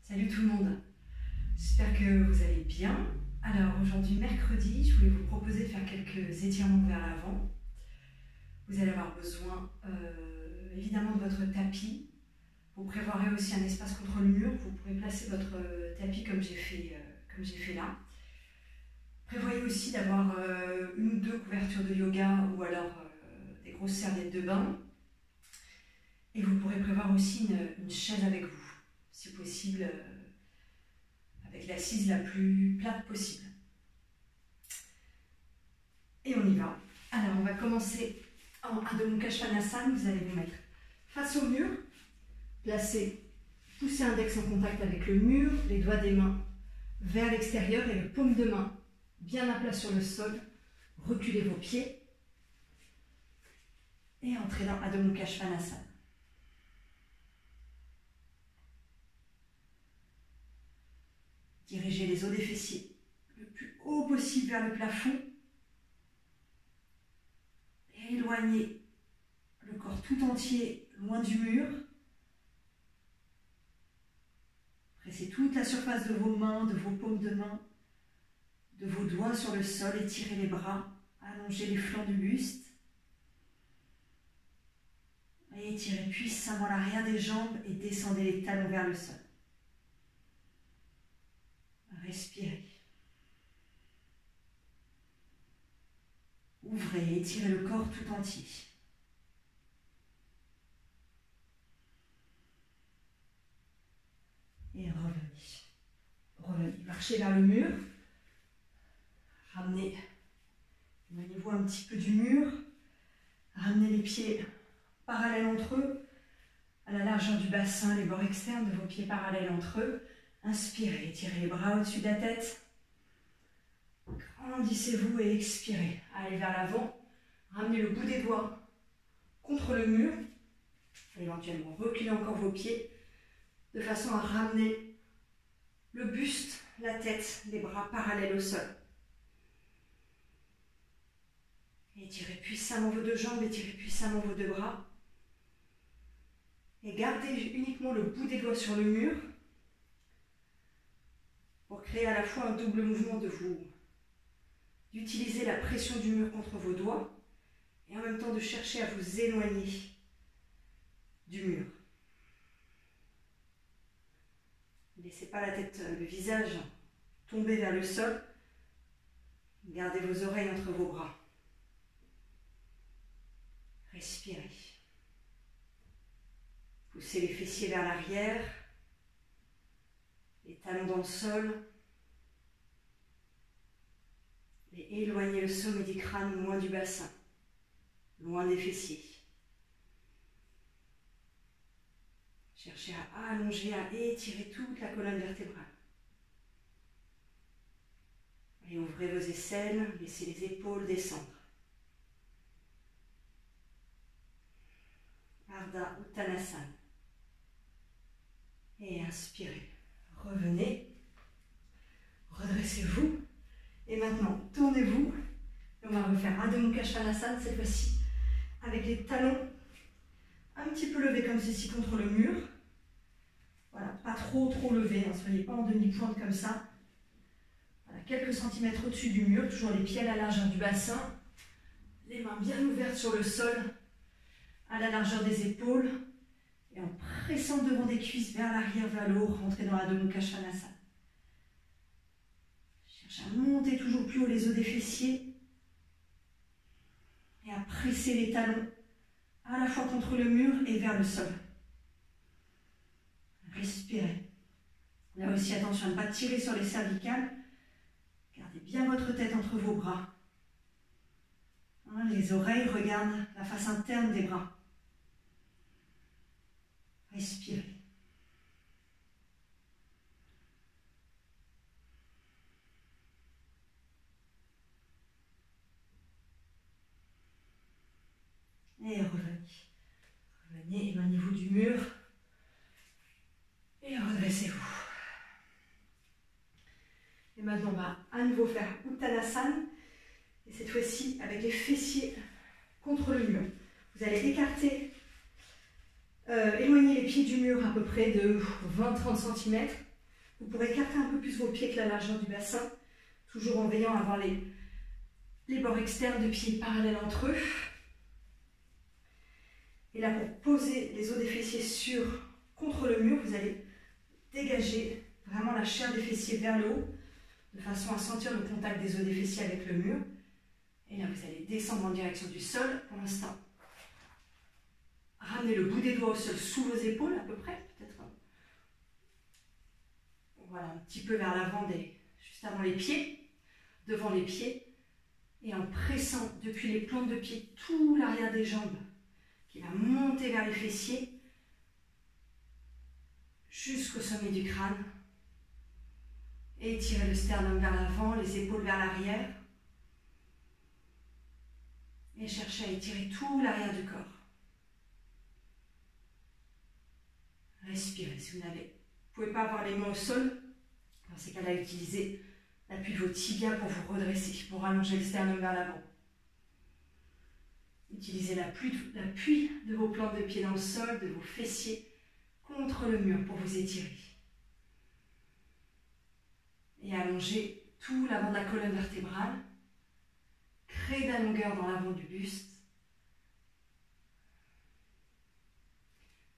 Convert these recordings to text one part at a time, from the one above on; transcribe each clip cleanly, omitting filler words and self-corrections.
Salut tout le monde, j'espère que vous allez bien. Alors aujourd'hui mercredi, je voulais vous proposer de faire quelques étirements vers l'avant. Vous allez avoir besoin évidemment de votre tapis. Vous prévoirez aussi un espace contre le mur, vous pourrez placer votre tapis comme j'ai fait là. Prévoyez aussi d'avoir une ou deux couvertures de yoga ou alors des grosses serviettes de bain. Et vous pourrez prévoir aussi une chaise avec vous, si possible avec l'assise la plus plate possible. Et on y va. Alors on va commencer en Adho Mukha Svanasana. Vous allez vous mettre face au mur, poussez l'index en contact avec le mur, les doigts des mains vers l'extérieur et les paumes de main bien à plat sur le sol. Reculez vos pieds et entrez dans Adho Mukha Svanasana. Dirigez les os des fessiers le plus haut possible vers le plafond. Et éloignez le corps tout entier loin du mur. Pressez toute la surface de vos mains, de vos paumes de main, de vos doigts sur le sol. Étirez les bras, allongez les flancs du buste. Et étirez puissamment l'arrière des jambes et descendez les talons vers le sol. Respirez. Ouvrez et étirez le corps tout entier. Et revenez. Marchez vers le mur. Ramenez, éloignez-vous un petit peu du mur. Ramenez les pieds parallèles entre eux, à la largeur du bassin, les bords externes de vos pieds parallèles entre eux. Inspirez, étirez les bras au-dessus de la tête. Grandissez-vous et expirez. Allez vers l'avant. Ramenez le bout des doigts contre le mur. Éventuellement, reculez encore vos pieds de façon à ramener le buste, la tête, les bras parallèles au sol. Étirez puissamment vos deux jambes, étirez puissamment vos deux bras. Et gardez uniquement le bout des doigts sur le mur, pour créer à la fois un double mouvement d'utiliser la pression du mur contre vos doigts et en même temps de chercher à vous éloigner du mur. Ne laissez pas la tête, le visage tomber vers le sol. Gardez vos oreilles entre vos bras. Respirez. Poussez les fessiers vers l'arrière. Les talons dans le sol. Et éloignez le sommet du crâne loin du bassin, loin des fessiers. Cherchez à allonger, à étirer toute la colonne vertébrale. Et ouvrez vos aisselles, laissez les épaules descendre. Ardha Uttanasana. Et inspirez. Revenez, redressez-vous et maintenant tournez-vous. On va refaire Adho Mukha Svanasana cette fois-ci avec les talons un petit peu levés comme ceci contre le mur. Voilà, pas trop levés, ne soyez pas en demi-pointe comme ça. Voilà, quelques centimètres au-dessus du mur, toujours les pieds à la largeur du bassin, les mains bien ouvertes sur le sol, à la largeur des épaules. Et en pressant devant des cuisses vers l'arrière, vers le haut, rentrez dans Adho Mukha Svanasana. Cherchez à monter toujours plus haut les os des fessiers et à presser les talons à la fois contre le mur et vers le sol. Respirez. Là aussi, attention à ne pas tirer sur les cervicales. Gardez bien votre tête entre vos bras. Les oreilles regardent la face interne des bras. Respirez. Et revenez. Revenez, éloignez-vous du mur. Et redressez-vous. Et maintenant, on va à nouveau faire Uttanasana. Et cette fois-ci, avec les fessiers contre le mur. Vous allez écarter, éloigner les pieds du mur à peu près de 20-30 cm. Vous pourrez écarter un peu plus vos pieds que la largeur du bassin, toujours en veillant à avoir les bords externes de pieds parallèles entre eux. Et là, pour poser les os des fessiers contre le mur, vous allez dégager vraiment la chair des fessiers vers le haut, de façon à sentir le contact des os des fessiers avec le mur. Et là, vous allez descendre en direction du sol. Pour l'instant, ramenez le bout des doigts au sol sous vos épaules, à peu près, peut-être. Voilà, un petit peu vers l'avant, juste avant les pieds, devant les pieds. Et en pressant depuis les plantes de pied tout l'arrière des jambes, qui va monter vers les fessiers, jusqu'au sommet du crâne. Et étirez le sternum vers l'avant, les épaules vers l'arrière. Et cherchez à étirer tout l'arrière du corps. Respirez. Si vous ne pouvez pas avoir les mains au sol, dans ces cas-là, utilisez l'appui de vos tibias pour vous redresser, pour allonger le sternum vers l'avant. Utilisez l'appui de vos plantes de pied dans le sol, de vos fessiers contre le mur pour vous étirer. Et allongez tout l'avant de la colonne vertébrale. Créez de la longueur dans l'avant du buste.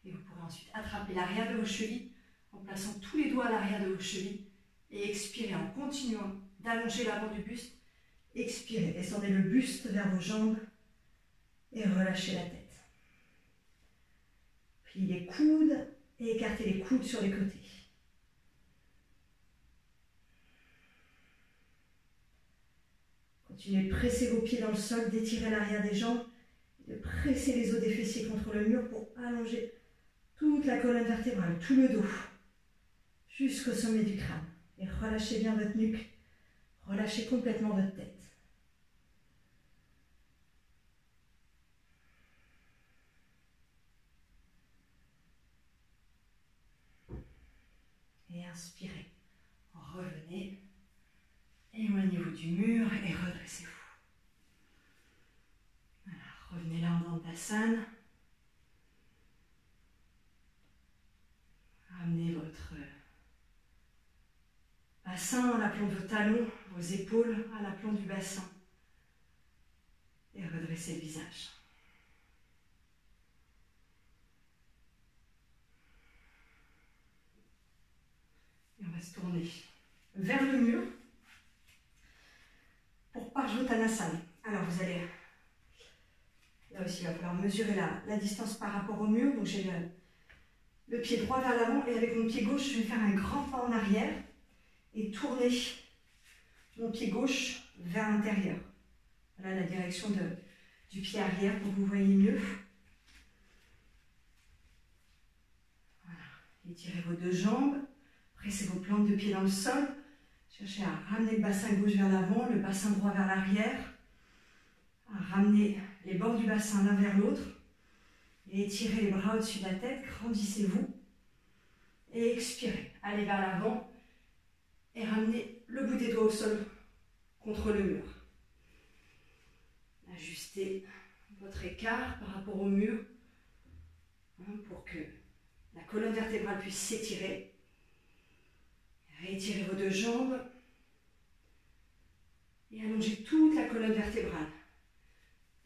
Et vous pourrez ensuite attraper l'arrière de vos chevilles en plaçant tous les doigts à l'arrière de vos chevilles et expirer en continuant d'allonger l'avant du buste. Expirez, descendez le buste vers vos jambes et relâchez la tête. Pliez les coudes et écartez les coudes sur les côtés. Continuez de presser vos pieds dans le sol, d'étirer l'arrière des jambes, de presser les os des fessiers contre le mur pour allonger toute la colonne vertébrale, tout le dos, jusqu'au sommet du crâne. Et relâchez bien votre nuque, relâchez complètement votre tête. Et inspirez, revenez, éloignez-vous du mur et redressez-vous. Voilà, revenez là en Dandasana. Ramenez votre bassin à l'aplomb de vos talons, vos épaules à l'aplomb du bassin. Et redressez le visage. Et on va se tourner vers le mur pour Parshvottanasana. Alors vous allez, là aussi il va falloir mesurer la distance par rapport au mur. Donc j'ai le pied droit vers l'avant et avec mon pied gauche je vais faire un grand pas en arrière et tourner mon pied gauche vers l'intérieur. Voilà la direction du pied arrière pour que vous voyez mieux. Voilà, étirez vos deux jambes. Pressez vos plantes de pied dans le sol. Cherchez à ramener le bassin gauche vers l'avant, le bassin droit vers l'arrière. À ramener les bords du bassin l'un vers l'autre. Et étirez les bras au-dessus de la tête. Grandissez-vous. Et expirez. Allez vers l'avant. Et ramenez le bout des doigts au sol contre le mur. Ajustez votre écart par rapport au mur pour que la colonne vertébrale puisse s'étirer. Réétirez vos deux jambes et allongez toute la colonne vertébrale.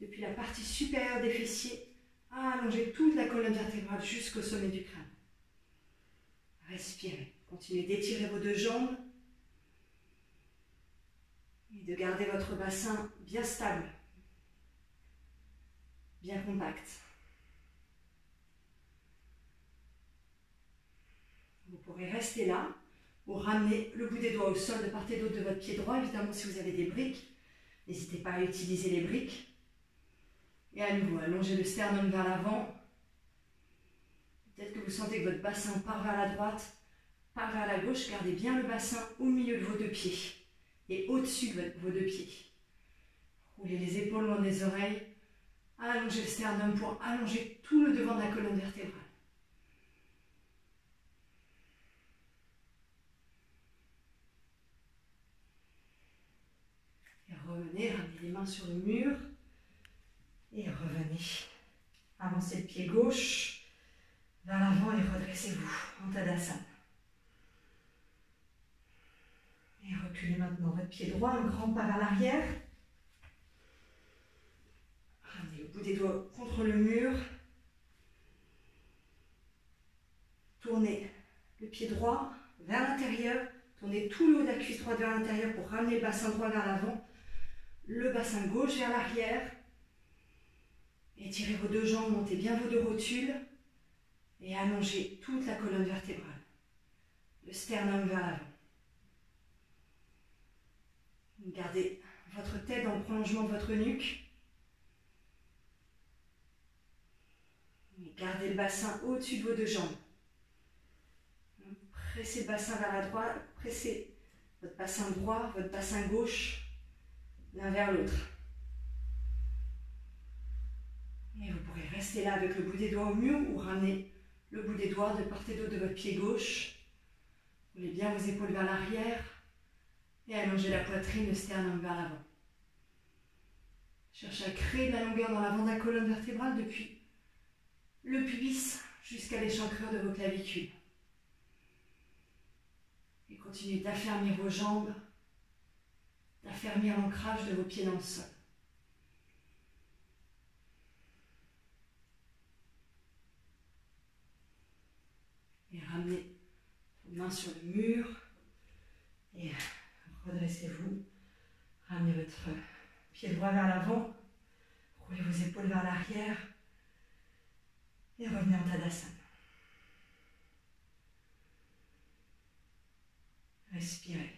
Depuis la partie supérieure des fessiers, allongez toute la colonne vertébrale jusqu'au sommet du crâne. Respirez. Continuez d'étirer vos deux jambes et de garder votre bassin bien stable, bien compact. Vous pourrez rester là ou ramener le bout des doigts au sol de part et d'autre de votre pied droit. Évidemment, si vous avez des briques, n'hésitez pas à utiliser les briques. Et à nouveau, allongez le sternum vers l'avant. Peut-être que vous sentez que votre bassin part vers la droite, part vers la gauche. Gardez bien le bassin au milieu de vos deux pieds et au-dessus de vos deux pieds. Roulez les épaules loin des oreilles. Allongez le sternum pour allonger tout le devant de la colonne vertébrale. Revenez, ramenez les mains sur le mur et revenez. Avancez le pied gauche vers l'avant et redressez-vous en Tadasana. reculez maintenant votre pied droit, un grand pas vers l'arrière. Ramenez le bout des doigts contre le mur. Tournez le pied droit vers l'intérieur. Tournez tout le haut de la cuisse droite vers l'intérieur pour ramener le bassin droit vers l'avant. Le bassin gauche vers l'arrière. Étirez vos deux jambes, montez bien vos deux rotules. Et allongez toute la colonne vertébrale. Le sternum vers l'avant. Gardez votre tête dans le prolongement de votre nuque. Et gardez le bassin au-dessus de vos deux jambes. Pressez le bassin vers la droite, pressez votre bassin droit, votre bassin gauche, l'un vers l'autre. Et vous pourrez rester là avec le bout des doigts au mur ou ramener le bout des doigts de part et d'autre de votre pied gauche. Roulez bien vos épaules vers l'arrière et allongez la poitrine, le sternum vers l'avant. Cherchez à créer de la longueur dans l'avant de la colonne vertébrale depuis le pubis jusqu'à l'échancrure de vos clavicules. Et continuez d'affermir vos jambes, d'affermir l'ancrage de vos pieds dans le sol. Et ramenez vos mains sur le mur et redressez-vous. Ramenez votre pied droit vers l'avant, roulez vos épaules vers l'arrière et revenez en Tadasana. Respirez.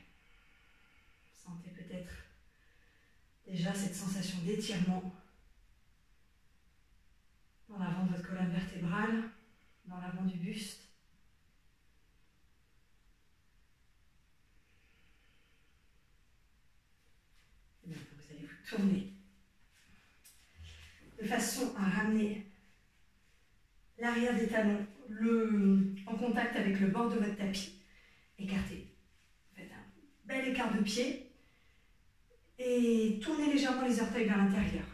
Sentez peut-être déjà cette sensation d'étirement dans l'avant de votre colonne vertébrale, dans l'avant du buste. Et maintenant, vous allez vous tourner de façon à ramener l'arrière des talons en contact avec le bord de votre tapis. Écartez. Faites un bel écart de pied et tournez légèrement les orteils vers l'intérieur.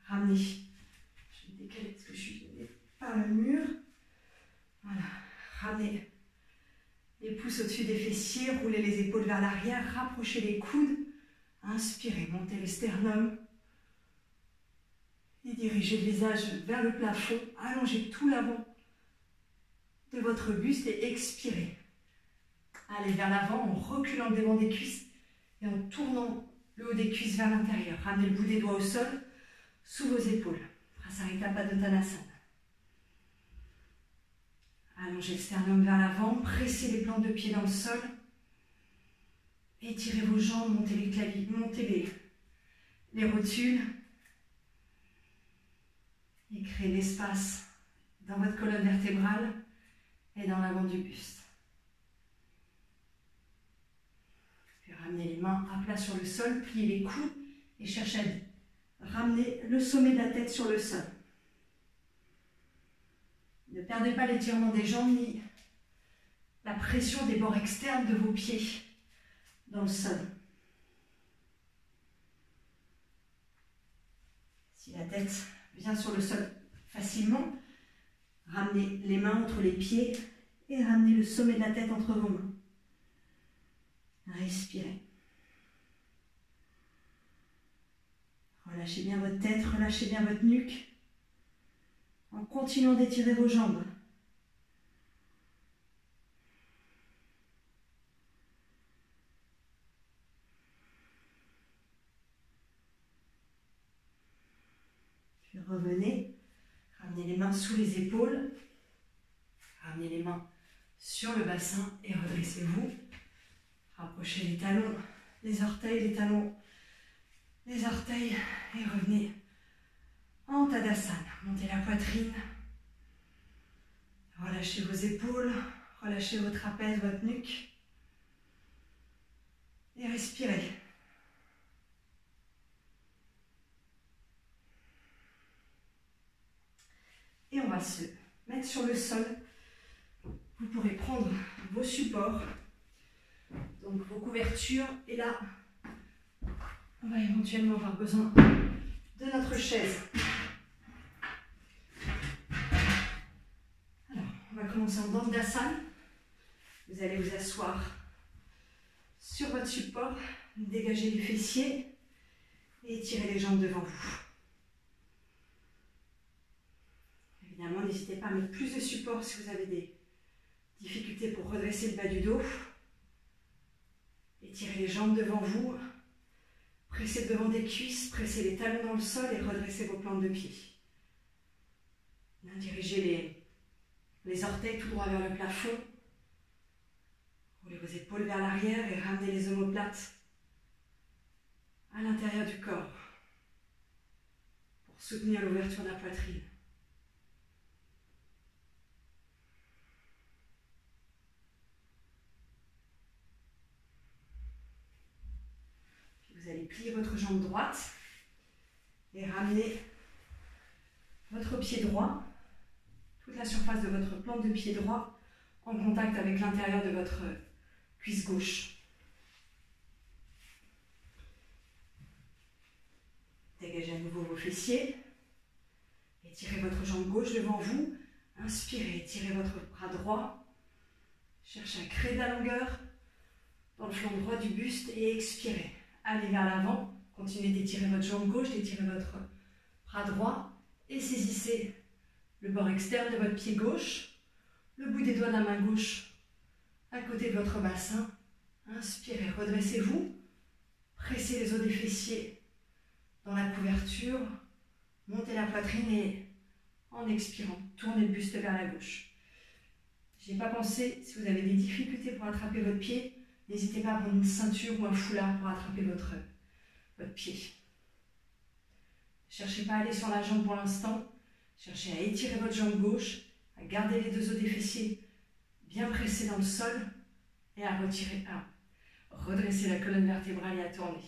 Ramenez. Je vais décaler parce que je suis par le mur. Voilà. Ramenez les pouces au-dessus des fessiers, roulez les épaules vers l'arrière, rapprochez les coudes. Inspirez, montez le sternum et dirigez le visage vers le plafond. Allongez tout l'avant de votre buste et expirez. Allez vers l'avant en reculant le devant des cuisses et en tournant le haut des cuisses vers l'intérieur. Ramenez le bout des doigts au sol, sous vos épaules. Prasarita Padottanasana. Allongez le sternum vers l'avant, pressez les plantes de pied dans le sol. Étirez vos jambes, montez les clavicules, montez les rotules. Et créez l'espace dans votre colonne vertébrale et dans l'avant du buste. Puis ramenez les mains à plat sur le sol, pliez les coudes et cherchez à ramener le sommet de la tête sur le sol. Ne perdez pas l'étirement des jambes ni la pression des bords externes de vos pieds dans le sol. Si la tête vient sur le sol facilement, ramenez les mains entre les pieds et ramenez le sommet de la tête entre vos mains. Respirez. Relâchez bien votre tête, relâchez bien votre nuque en continuant d'étirer vos jambes. Puis revenez, ramenez les mains sous les épaules, ramenez les mains sur le bassin et redressez-vous. Rapprochez les talons, les orteils, les talons, les orteils et revenez en Tadasana. Montez la poitrine, relâchez vos épaules, relâchez vos trapèzes, votre nuque et respirez. Et on va se mettre sur le sol. Vous pourrez prendre vos supports, donc vos couvertures, et là, on va éventuellement avoir besoin de notre chaise. Alors, on va commencer en Dandasana. Vous allez vous asseoir Sur votre support, dégagez les fessiers et étirez les jambes devant vous. Évidemment, n'hésitez pas à mettre plus de support si vous avez des difficultés pour redresser le bas du dos. Étirez les jambes devant vous. Pressez devant des cuisses, pressez les talons dans le sol et redressez vos plantes de pied. Dirigez les orteils tout droit vers le plafond. Roulez vos épaules vers l'arrière et ramenez les omoplates à l'intérieur du corps pour soutenir l'ouverture de la poitrine. Vous allez plier votre jambe droite et ramener votre pied droit, toute la surface de votre plante de pied droit en contact avec l'intérieur de votre cuisse gauche. Dégagez à nouveau vos fessiers. Étirez votre jambe gauche devant vous. Inspirez, étirez votre bras droit. Cherchez à créer de la longueur dans le flanc droit du buste et expirez. Allez vers l'avant. Continuez d'étirer votre jambe gauche, d'étirer votre bras droit et saisissez le bord externe de votre pied gauche, le bout des doigts de la main gauche à côté de votre bassin. Inspirez, redressez-vous. Pressez les os des fessiers dans la couverture. Montez la poitrine et en expirant, tournez le buste vers la gauche. Je n'ai pas pensé, si vous avez des difficultés pour attraper votre pied, n'hésitez pas à prendre une ceinture ou un foulard pour attraper votre pied. Ne cherchez pas à aller sur la jambe pour l'instant. Cherchez à étirer votre jambe gauche, à garder les deux os des fessiers bien pressés dans le sol et à retirer, à redresser la colonne vertébrale et à tourner.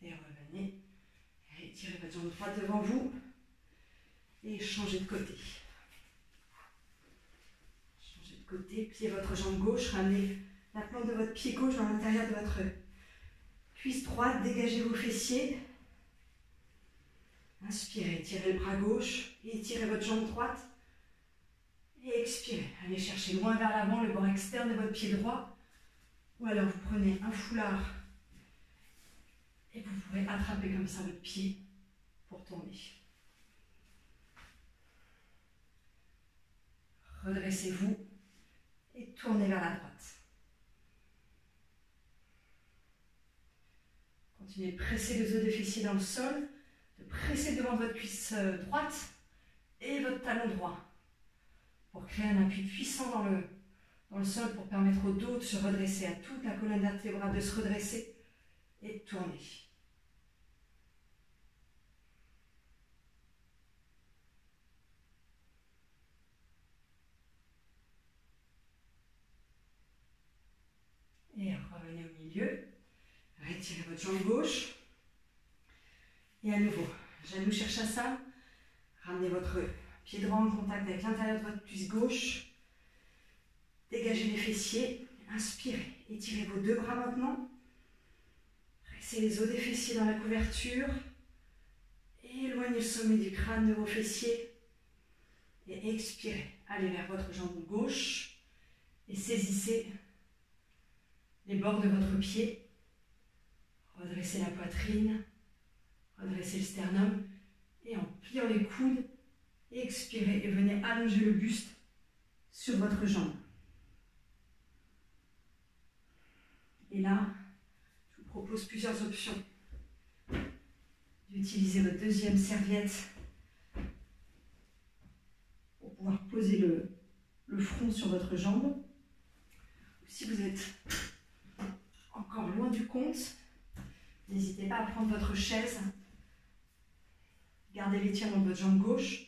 Et revenez. Étirez votre jambe droite devant vous et changez de côté. Changez de côté, pliez votre jambe gauche, ramenez la plante de votre pied gauche dans l'intérieur de votre cuisse droite, dégagez vos fessiers. Inspirez, étirez le bras gauche et étirez votre jambe droite. Et expirez, allez chercher loin vers l'avant le bord externe de votre pied droit. Ou alors vous prenez un foulard et vous pourrez attraper comme ça votre pied pour tourner. Redressez-vous et tournez vers la droite. Continuez de presser les os des fessiers dans le sol, de presser devant votre cuisse droite et votre talon droit pour créer un appui puissant dans le sol pour permettre au dos de se redresser, à toute la colonne vertébrale de se redresser et de tourner. Et revenez au milieu. Retirez votre jambe gauche. Et à nouveau, genou cherche à ça. Ramenez votre pied droit en contact avec l'intérieur de votre cuisse gauche. Dégagez les fessiers. Inspirez. Étirez vos deux bras maintenant. Pressez les os des fessiers dans la couverture. Éloignez le sommet du crâne de vos fessiers. Et expirez. Allez vers votre jambe gauche. Et saisissez les bords de votre pied. Redressez la poitrine. Redressez le sternum. Et en pliant les coudes, expirez et venez allonger le buste sur votre jambe. Et là, je vous propose plusieurs options. D'utiliser votre deuxième serviette pour pouvoir poser le front sur votre jambe. Si vous êtes encore loin du compte, n'hésitez pas à prendre votre chaise. Gardez l'étirement de votre jambe gauche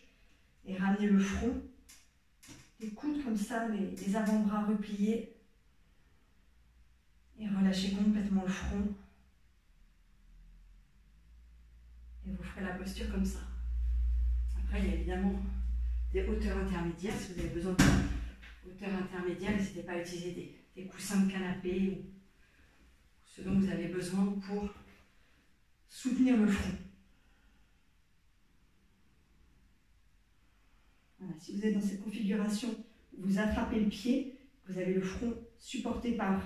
et ramenez le front. Les coudes comme ça, les avant-bras repliés. Et relâchez complètement le front. Et vous ferez la posture comme ça. Après, il y a évidemment des hauteurs intermédiaires. Si vous avez besoin de hauteur intermédiaire, n'hésitez pas à utiliser des coussins de canapé ou ce dont vous avez besoin pour soutenir le front. Si vous êtes dans cette configuration, vous attrapez le pied, vous avez le front supporté par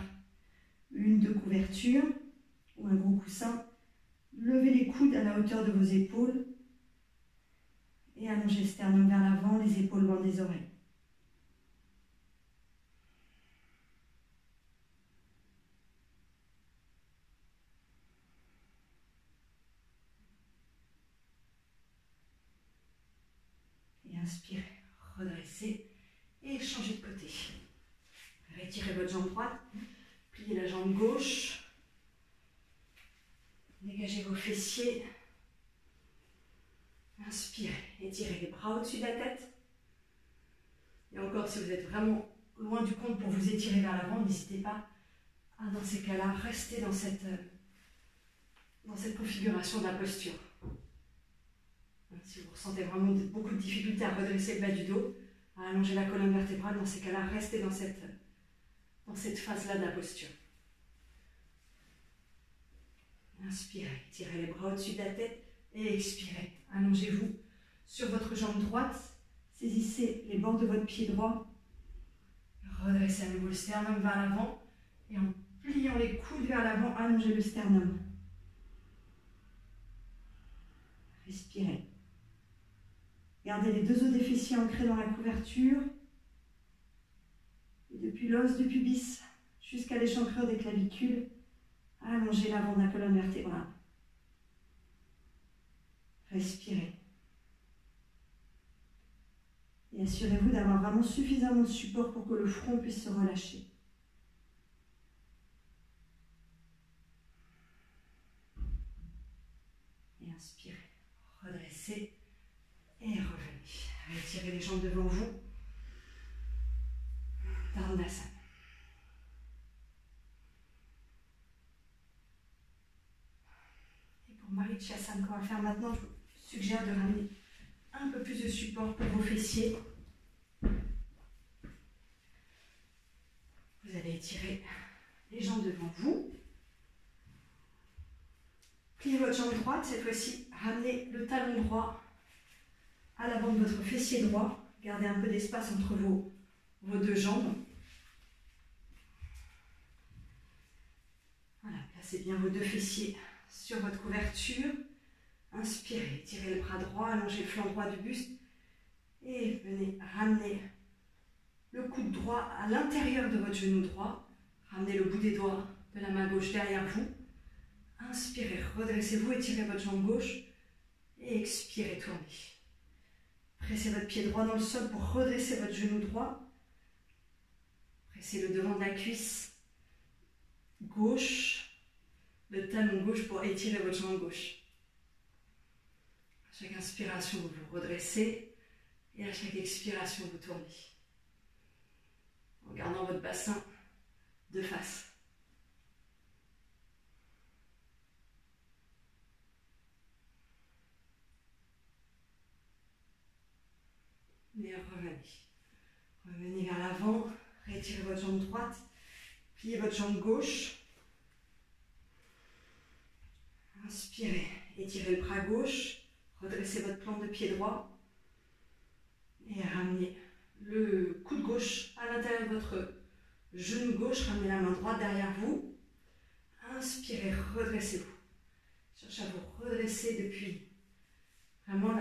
une de couverture ou un gros coussin. Levez les coudes à la hauteur de vos épaules et allongez le sternum vers l'avant, les épaules loin des oreilles. Et inspirez, redressez et changez de côté. Retirez votre jambe droite, pliez la jambe gauche, dégagez vos fessiers. Inspirez, étirez les bras au-dessus de la tête. Et encore, si vous êtes vraiment loin du compte pour vous étirer vers l'avant, n'hésitez pas à, dans ces cas-là, rester dans cette configuration de la posture. Si vous ressentez vraiment beaucoup de difficultés à redresser le bas du dos, à allonger la colonne vertébrale, dans ces cas-là, restez dans cette phase-là de la posture. Inspirez, tirez les bras au-dessus de la tête et expirez. Allongez-vous sur votre jambe droite, saisissez les bords de votre pied droit, redressez à nouveau le sternum vers l'avant et en pliant les coudes vers l'avant, allongez le sternum. Respirez. Gardez les deux os des fessiers ancrés dans la couverture. Et depuis l'os du pubis jusqu'à l'échancrure des clavicules, allongez l'avant de la colonne vertébrale. Respirez. Et assurez-vous d'avoir vraiment suffisamment de support pour que le front puisse se relâcher. Et inspirez. Redressez et revenez. Retirez les jambes devant vous. Dharmadasana. Et pour Marichyasana, qu'on va faire maintenant, je vous suggère de ramener un peu plus de support pour vos fessiers. Vous allez étirer les jambes devant vous. Pliez votre jambe droite, cette fois-ci, ramenez le talon droit à l'avant de votre fessier droit. Gardez un peu d'espace entre vos deux jambes. Voilà, placez bien vos deux fessiers sur votre couverture. Inspirez, tirez le bras droit, allongez le flanc droit du buste et venez ramener le coude droit à l'intérieur de votre genou droit. Ramenez le bout des doigts de la main gauche derrière vous. Inspirez, redressez-vous, étirez votre jambe gauche et expirez, tournez. Pressez votre pied droit dans le sol pour redresser votre genou droit. Pressez le devant de la cuisse gauche, le talon gauche pour étirer votre jambe gauche. À chaque inspiration, vous vous redressez et à chaque expiration, vous tournez. En gardant votre bassin de face. Et revenez. Revenez vers l'avant, retirez votre jambe droite, pliez votre jambe gauche. Inspirez, étirez le bras gauche, redressez votre plante de pied droit et ramenez le coude gauche à l'intérieur de votre genou gauche, ramenez la main droite derrière vous. Inspirez, redressez-vous. Cherchez à vous redresser depuis vraiment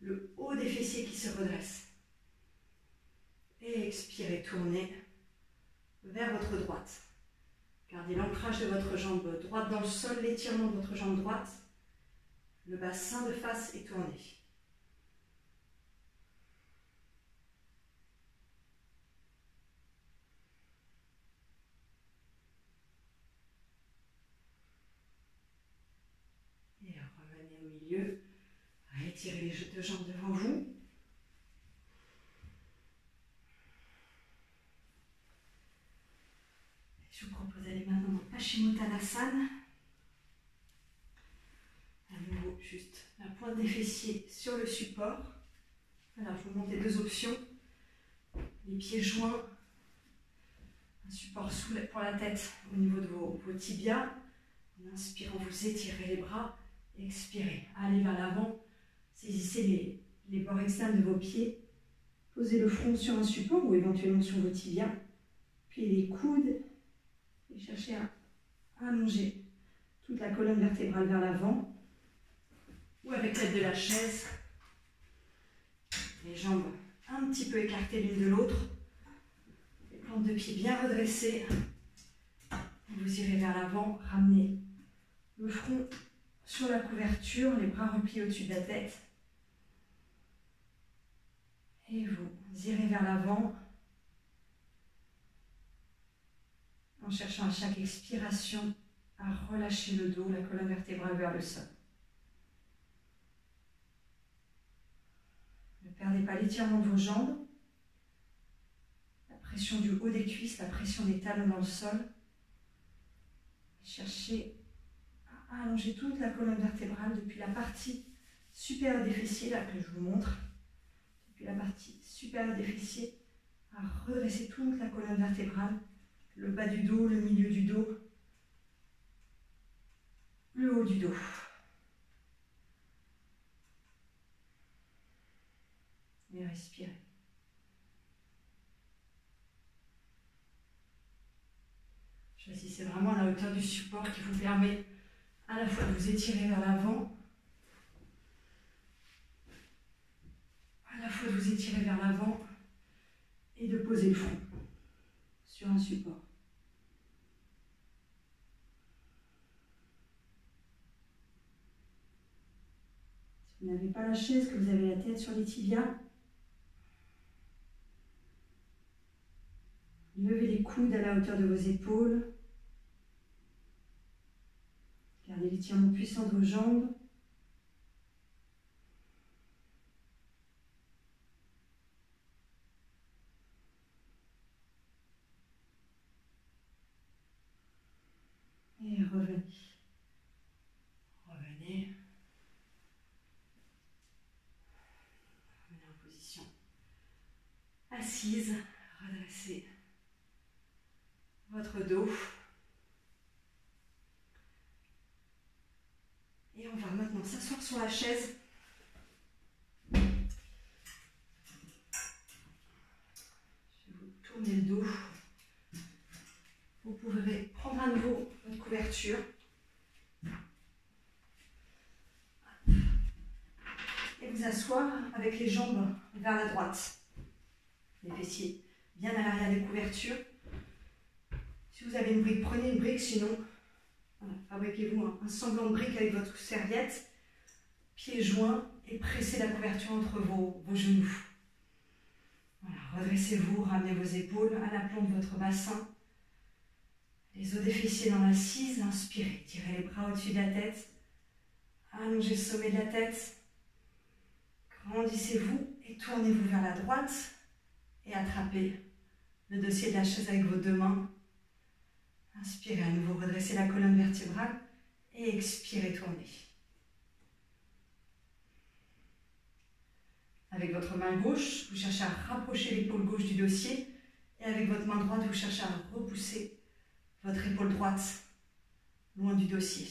le haut des fessiers qui se redresse. Et expirez, tournez vers votre droite. Gardez l'ancrage de votre jambe droite dans le sol, l'étirement de votre jambe droite. Le bassin de face est tourné. Et revenez au milieu. Étirez les deux jambes devant vous. Je vous propose d'aller maintenant dans Paschimottanasana. À nouveau, juste la pointe des fessiers sur le support. Alors, je vous montre les deux options. Les pieds joints, un support pour la tête au niveau de vos tibias. En inspirant, vous étirez les bras. Expirez, allez vers l'avant. Saisissez les bords externes de vos pieds Posez le front sur un support ou éventuellement sur vos tibias. Pliez les coudes et cherchez à allonger toute la colonne vertébrale vers l'avant. Ou avec l'aide de la chaise, les jambes un petit peu écartées l'une de l'autre. Les plantes de pied bien redressées. Vous irez vers l'avant, ramenez le front sur la couverture, les bras repliés au-dessus de la tête. Et vous irez vers l'avant en cherchant à chaque expiration à relâcher le dos, la colonne vertébrale vers le sol. Ne perdez pas l'étirement de vos jambes, la pression du haut des cuisses, la pression des talons dans le sol. Cherchez à allonger toute la colonne vertébrale depuis la partie supérieure des fessiers, là que je vous montre. Depuis la partie supérieure des fessiers, à redresser toute la colonne vertébrale, le bas du dos, le milieu du dos, le haut du dos. Et respirez. Choisissez vraiment la hauteur du support qui vous permet à la fois de vous étirer vers l'avant, et de poser le front sur un support. Si vous n'avez pas la chaise, que vous avez la tête sur les tibias, levez les coudes à la hauteur de vos épaules. Gardez l'étirement puissant de vos jambes. Et revenez. Revenez. Revenez en position assise. Redressez votre dos. Et on va maintenant s'asseoir sur la chaise. Je vais vous tourner le dos. Vous pouvez prendre à nouveau votre couverture. Et vous asseoir avec les jambes vers la droite. Les fessiers bien à l'arrière des couvertures. Si vous avez une brique, prenez une brique, sinon voilà, fabriquez-vous un semblant de brique avec votre serviette, pieds joints et pressez la couverture entre vos genoux. Voilà, redressez-vous, ramenez vos épaules à l'aplomb de votre bassin. Les os des fessiers dans l'assise, inspirez, tirez les bras au-dessus de la tête, allongez le sommet de la tête, grandissez-vous et tournez-vous vers la droite et attrapez le dossier de la chaise avec vos deux mains. Inspirez à nouveau, redressez la colonne vertébrale et expirez, tournez. Avec votre main gauche, vous cherchez à rapprocher l'épaule gauche du dossier et avec votre main droite, vous cherchez à repousser votre épaule droite loin du dossier.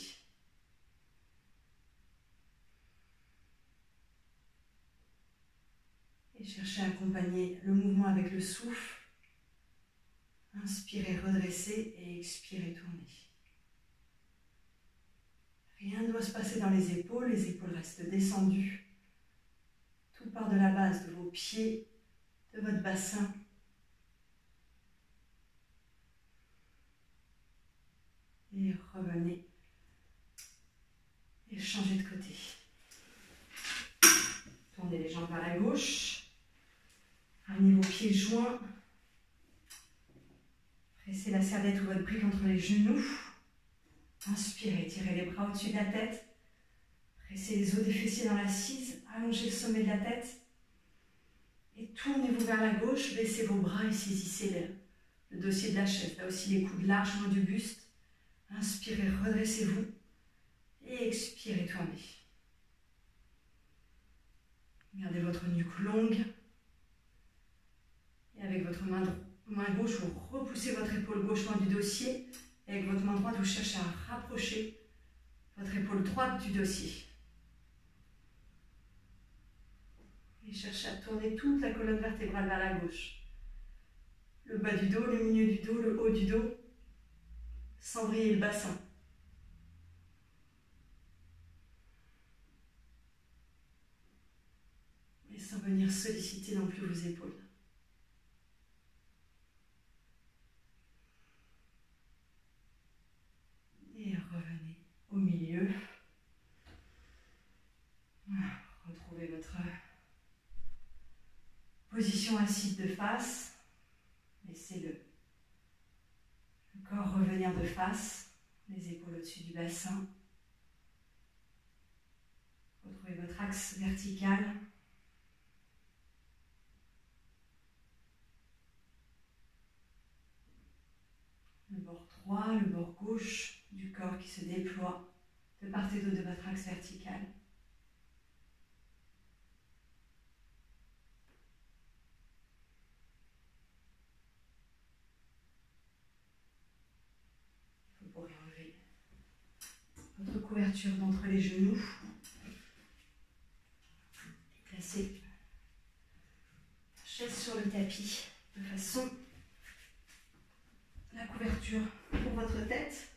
Et cherchez à accompagner le mouvement avec le souffle. Inspirez, redressez et expirez, tournez. Rien ne doit se passer dans les épaules restent descendues. Tout part de la base de vos pieds, de votre bassin. Et revenez. Et changez de côté. Tournez les jambes vers la gauche. Ramenez vos pieds joints. Pressez la serviette ou votre brique entre les genoux. Inspirez, tirez les bras au-dessus de la tête. Pressez les os des fessiers dans l'assise. Allongez le sommet de la tête. Et tournez-vous vers la gauche. Baissez vos bras et saisissez le dossier de la chaise. Là aussi, les coudes larges loin du buste. Inspirez, redressez-vous. Et expirez, tournez. Gardez votre nuque longue. Et avec votre main gauche, vous repoussez votre épaule gauche loin du dossier. Et avec votre main droite, vous cherchez à rapprocher votre épaule droite du dossier. Et Et cherchez à tourner toute la colonne vertébrale vers la gauche. Le bas du dos, le milieu du dos, le haut du dos, sans vriller le bassin. Et sans venir solliciter non plus vos épaules. Et revenez au milieu. Retrouvez votre position assise de face. Laissez le corps revenir de face, les épaules au-dessus du bassin. Retrouvez votre axe vertical. Le bord droit, le bord gauche du corps qui se déploie de part et d'autre de votre axe vertical. Vous pourrez enlever votre couverture d'entre les genoux. Placez la chaise sur le tapis de façon la couverture pour votre tête.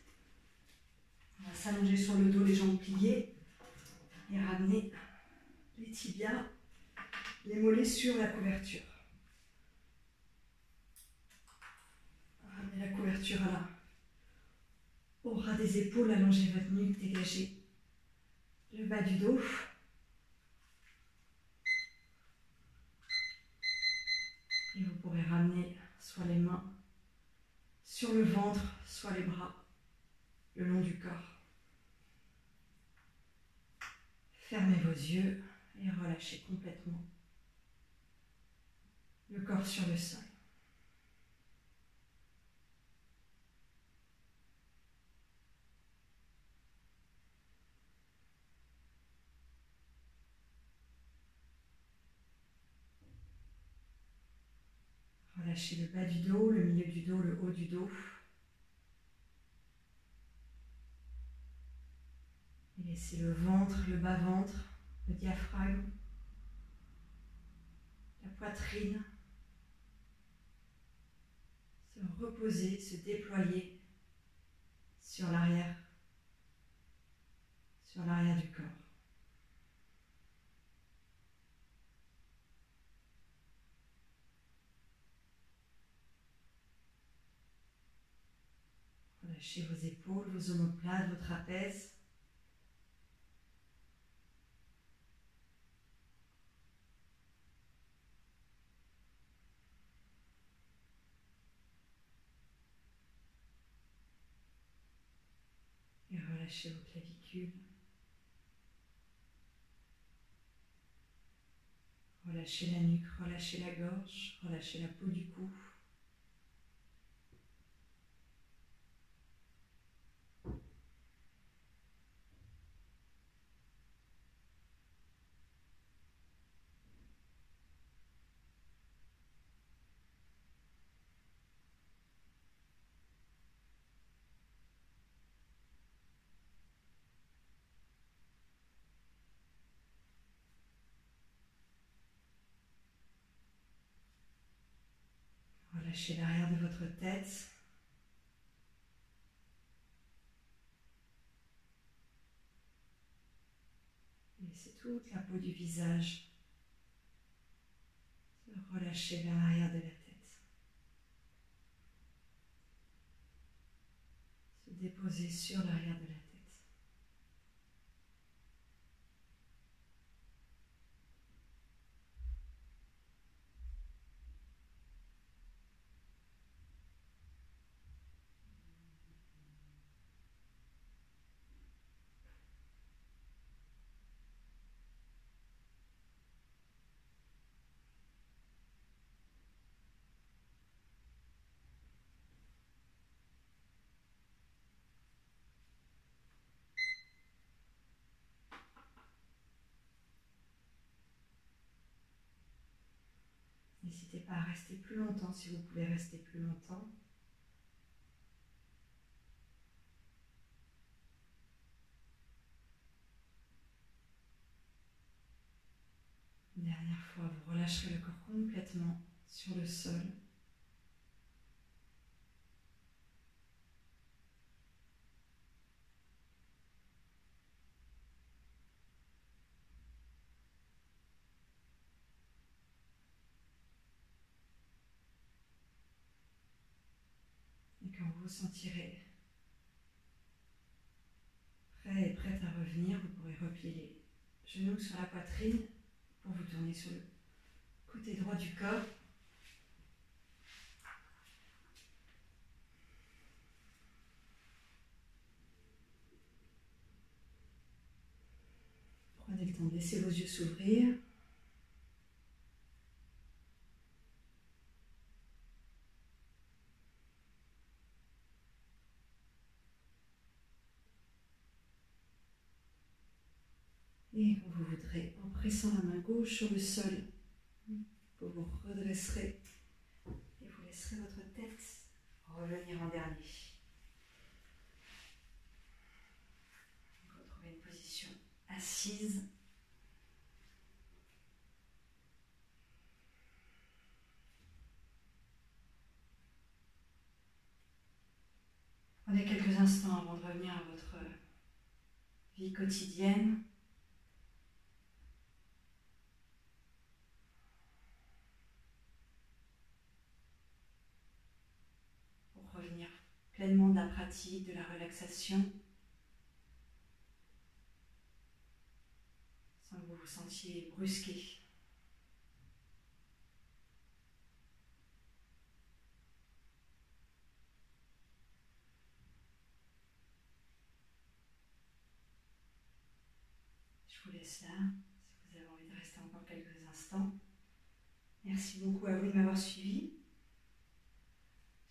On va s'allonger sur le dos, les jambes pliées et ramener les tibias, les mollets sur la couverture. Ramenez la couverture là. Au ras des épaules, allongez votre nuque, dégagez le bas du dos. Et vous pourrez ramener soit les mains sur le ventre, soit les bras le long du corps. Fermez vos yeux et relâchez complètement le corps sur le sol. Relâchez le bas du dos, le milieu du dos, le haut du dos. Et laissez le ventre, le bas-ventre, le diaphragme, la poitrine se reposer, se déployer sur l'arrière du corps. Relâchez vos épaules, vos omoplates, vos trapèzes. Et relâchez vos clavicules. Relâchez la nuque, relâchez la gorge, relâchez la peau du cou. Relâchez l'arrière de votre tête. Laissez toute la peau du visage se relâcher vers l'arrière de la tête. Se déposer sur l'arrière de la tête. N'hésitez pas à rester plus longtemps si vous pouvez rester plus longtemps. Dernière fois, vous relâcherez le corps complètement sur le sol. Et quand vous vous sentirez prêt et prête à revenir, vous pourrez replier les genoux sur la poitrine pour vous tourner sur le côté droit du corps. Prenez le temps de laisser vos yeux s'ouvrir. Et quand vous voudrez, en pressant la main gauche sur le sol, vous vous redresserez et vous laisserez votre tête revenir en dernier. Retrouvez une position assise. Prenez quelques instants avant de revenir à votre vie quotidienne. Pour revenir pleinement de la pratique, de la relaxation, sans que vous vous sentiez brusqué. Je vous laisse là, si vous avez envie de rester encore quelques instants. Merci beaucoup à vous de m'avoir suivi.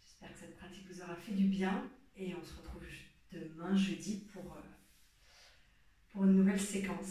J'espère que cette pratique vous aura fait du bien et on se retrouve demain jeudi pour une nouvelle séquence.